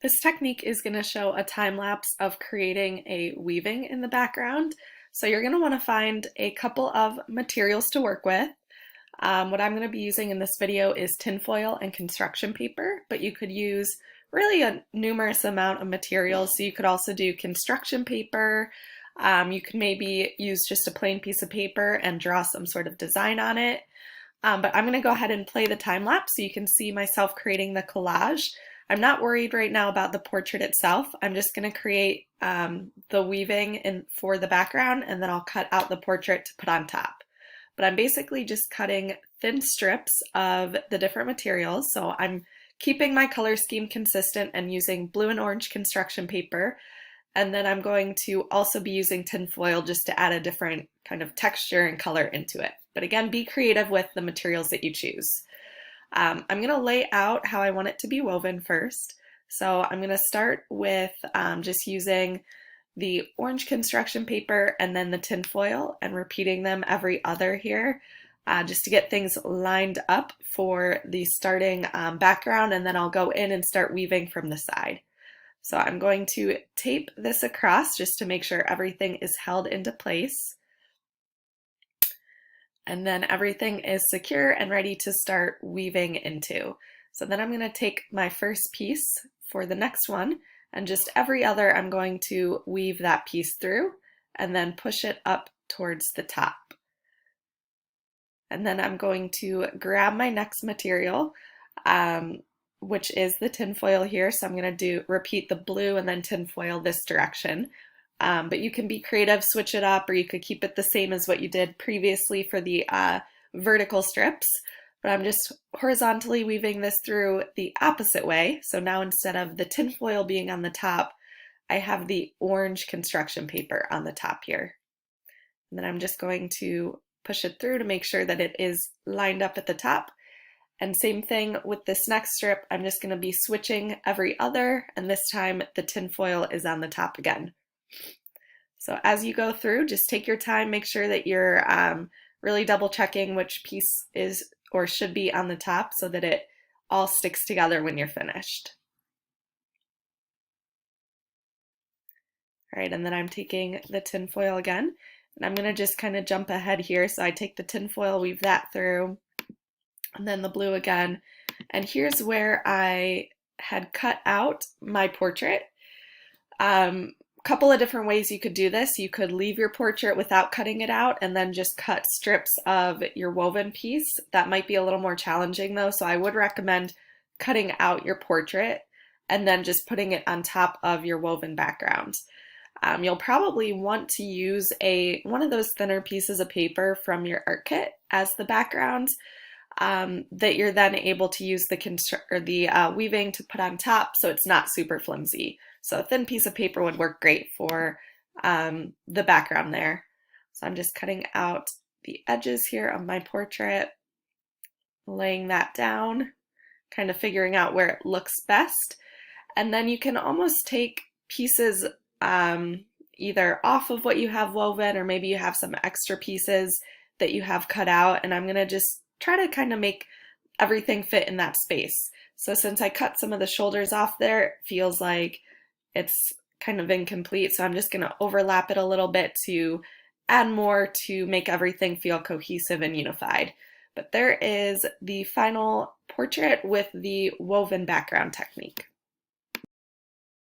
This technique is going to show a time lapse of creating a weaving in the background. So you're going to want to find a couple of materials to work with. What I'm going to be using in this video is tinfoil and construction paper, but you could use really a numerous amount of materials. So you could also do construction paper. You could maybe use just a plain piece of paper and draw some sort of design on it. But I'm going to go ahead and play the time lapse so you can see myself creating the collage. I'm not worried right now about the portrait itself. I'm just going to create the weaving for the background, and then I'll cut out the portrait to put on top. But I'm basically just cutting thin strips of the different materials. So I'm keeping my color scheme consistent and using blue and orange construction paper. And then I'm going to also be using tin foil just to add a different kind of texture and color into it. But again, be creative with the materials that you choose. I'm going to lay out how I want it to be woven first. So I'm going to start with just using the orange construction paper and then the tin foil and repeating them every other here just to get things lined up for the starting background, and then I'll go in and start weaving from the side. So I'm going to tape this across just to make sure everything is held into place. And then everything is secure and ready to start weaving into. So then I'm going to take my first piece for the next one, and just every other I'm going to weave that piece through and then push it up towards the top. And then I'm going to grab my next material, which is the tin foil here. So I'm going to repeat the blue and then tin foil this direction. But you can be creative, switch it up, or you could keep it the same as what you did previously for the vertical strips. But I'm just horizontally weaving this through the opposite way. So now instead of the tin foil being on the top, I have the orange construction paper on the top here. And then I'm just going to push it through to make sure that it is lined up at the top. And same thing with this next strip, I'm just going to be switching every other, and this time the tin foil is on the top again. So as you go through, just take your time, make sure that you're really double checking which piece is or should be on the top so that it all sticks together when you're finished. All right, and then I'm taking the tin foil again, and I'm going to just kind of jump ahead here. So I take the tin foil, weave that through, and then the blue again. And here's where I had cut out my portrait. Couple of different ways you could do this. You could leave your portrait without cutting it out and then just cut strips of your woven piece. That might be a little more challenging though, so I would recommend cutting out your portrait and then just putting it on top of your woven background. You'll probably want to use one of those thinner pieces of paper from your art kit as the background that you're then able to use the weaving to put on top so it's not super flimsy. So a thin piece of paper would work great for the background there. So I'm just cutting out the edges here of my portrait, laying that down, kind of figuring out where it looks best. And then you can almost take pieces either off of what you have woven, or maybe you have some extra pieces that you have cut out, and I'm going to just try to kind of make everything fit in that space. So since I cut some of the shoulders off there, it feels like it's kind of incomplete. So I'm just going to overlap it a little bit to add more to make everything feel cohesive and unified. But there is the final portrait with the woven background technique.